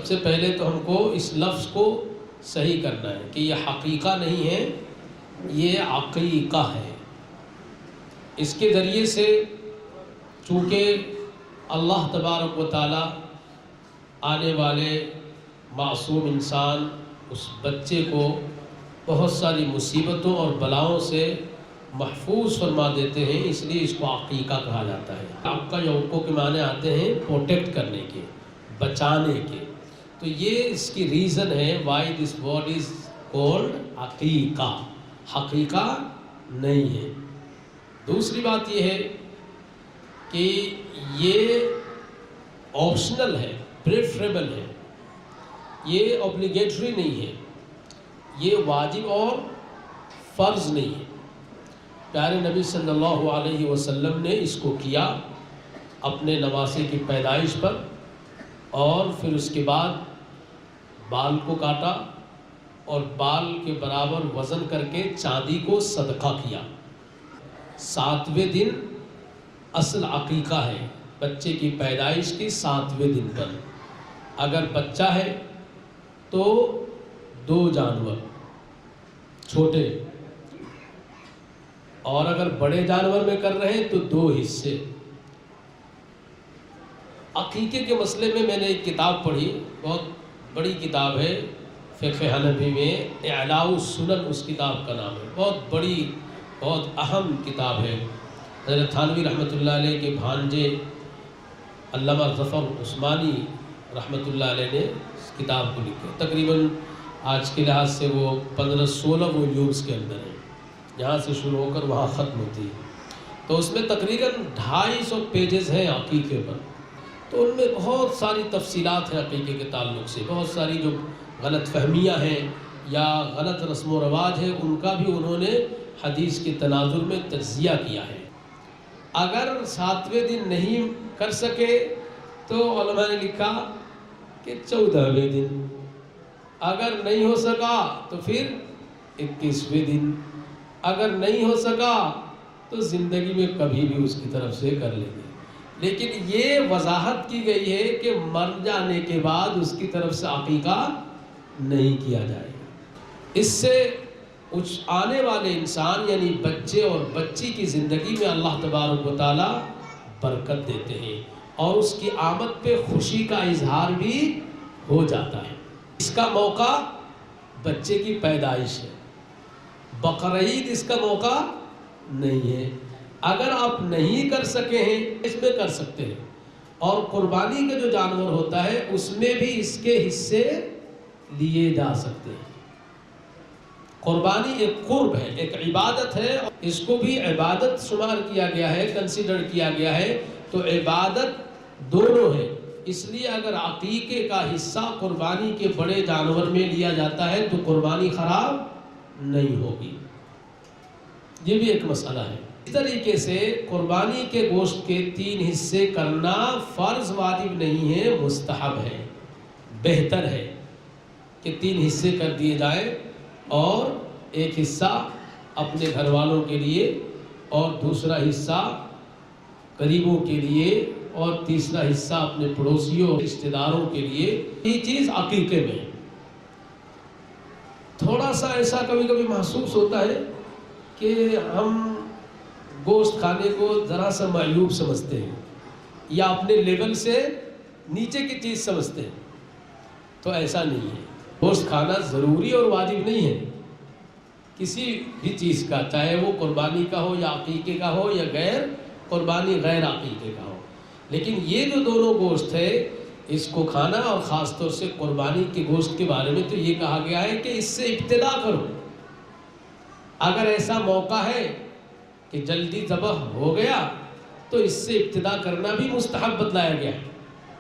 سے پہلے تو ہم کو اس لفظ کو صحیح کرنا ہے کہ یہ حقیقہ نہیں ہے، یہ عقیقہ ہے۔ اس کے ذریعے سے چونکہ اللہ تبارک و تعالی آنے والے معصوم انسان اس بچے کو بہت ساری مصیبتوں اور بلاؤں سے محفوظ فرما دیتے ہیں، اس لیے اس کو عقیقہ کہا جاتا ہے۔ عقہ یا عقو کے معنی آتے ہیں پروٹیکٹ کرنے کے، بچانے کے۔ تو یہ اس کی ریزن ہے why this word is called عقیقہ، حقیقہ نہیں ہے۔ دوسری بات یہ ہے کہ یہ آپشنل ہے، پریفریبل ہے، یہ اوبلیگیٹری نہیں ہے، یہ واجب اور فرض نہیں ہے۔ پیارے نبی صلی اللہ علیہ وسلم نے اس کو کیا اپنے نواسے کی پیدائش پر، اور پھر اس کے بعد بال کو کاٹا اور بال کے برابر وزن کر کے چاندی کو صدقہ کیا۔ 7ویں دن اصل عقیقہ ہے، بچے کی پیدائش کی 7ویں دن پر۔ اگر بچہ ہے تو 2 جانور چھوٹے، اور اگر بڑے جانور میں کر رہے ہیں تو 2 حصے۔ عقیقے کے مسئلے میں میں نے ایک کتاب پڑھی، بہت بڑی کتاب ہے فقہ حنفی میں، اعلاء السنن اس کتاب کا نام ہے، بہت بڑی بہت اہم کتاب ہے۔ حضرت تھانوی رحمۃ اللہ علیہ کے بھانجے علامہ ظفر عثمانی رحمۃ اللہ علیہ نے اس کتاب کو لکھا۔ تقریباً آج کے لحاظ سے وہ 15-16 والیومز کے اندر ہے، یہاں سے شروع ہو کر وہاں ختم ہوتی ہے۔ تو اس میں تقریباً 250 پیجز ہیں عقیقے پر۔ تو ان میں بہت ساری تفصیلات ہیں عقیقے کے تعلق سے، بہت ساری جو غلط فہمیاں ہیں یا غلط رسم و رواج ہیں، ان کا بھی انہوں نے حدیث کے تناظر میں تجزیہ کیا ہے۔ اگر 7ویں دن نہیں کر سکے تو علماء نے لکھا کہ 14ویں دن، اگر نہیں ہو سکا تو پھر 21ویں دن، اگر نہیں ہو سکا تو زندگی میں کبھی بھی اس کی طرف سے کر لیں گے۔ لیکن یہ وضاحت کی گئی ہے کہ مر جانے کے بعد اس کی طرف سے عقیقہ نہیں کیا جائے گا۔ اس سے آنے والے انسان یعنی بچے اور بچی کی زندگی میں اللہ تبارک و تعالی برکت دیتے ہیں، اور اس کی آمد پہ خوشی کا اظہار بھی ہو جاتا ہے۔ اس کا موقع بچے کی پیدائش ہے، بقرعید اس کا موقع نہیں ہے۔ اگر آپ نہیں کر سکے ہیں اس میں کر سکتے ہیں، اور قربانی کا جو جانور ہوتا ہے اس میں بھی اس کے حصے لیے جا سکتے ہیں۔ قربانی ایک قرب ہے، ایک عبادت ہے، اس کو بھی عبادت شمار کیا گیا ہے، کنسیڈر کیا گیا ہے۔ تو عبادت دونوں ہے، اس لیے اگر عقیقے کا حصہ قربانی کے بڑے جانور میں لیا جاتا ہے تو قربانی خراب نہیں ہوگی۔ یہ بھی ایک مسئلہ ہے۔ اس طریقے سے قربانی کے گوشت کے 3 حصے کرنا فرض واجب نہیں ہے، مستحب ہے، بہتر ہے کہ 3 حصے کر دیے جائیں، اور ایک حصہ اپنے گھر والوں کے لیے، اور دوسرا حصہ قریبوں کے لیے، اور تیسرا حصہ اپنے پڑوسیوں اور رشتہ داروں کے لیے۔ یہ چیز عقیقے میں تھوڑا سا ایسا کبھی کبھی محسوس ہوتا ہے کہ ہم گوشت کھانے کو ذرا سا معیوب سمجھتے ہیں، یا اپنے لیول سے نیچے کی چیز سمجھتے ہیں، تو ایسا نہیں ہے۔ گوشت کھانا ضروری اور واجب نہیں ہے کسی بھی چیز کا، چاہے وہ قربانی کا ہو یا عقیقے کا ہو یا غیر قربانی غیر عقیقے کا ہو۔ لیکن یہ جو دونوں گوشت ہے اس کو کھانا، اور خاص طور سے قربانی کے گوشت کے بارے میں تو یہ کہا گیا ہے کہ اس سے ابتدا کرو۔ اگر ایسا موقع ہے کہ جلدی ذبح ہو گیا تو اس سے ابتدا کرنا بھی مستحب بتلایا گیا ہے۔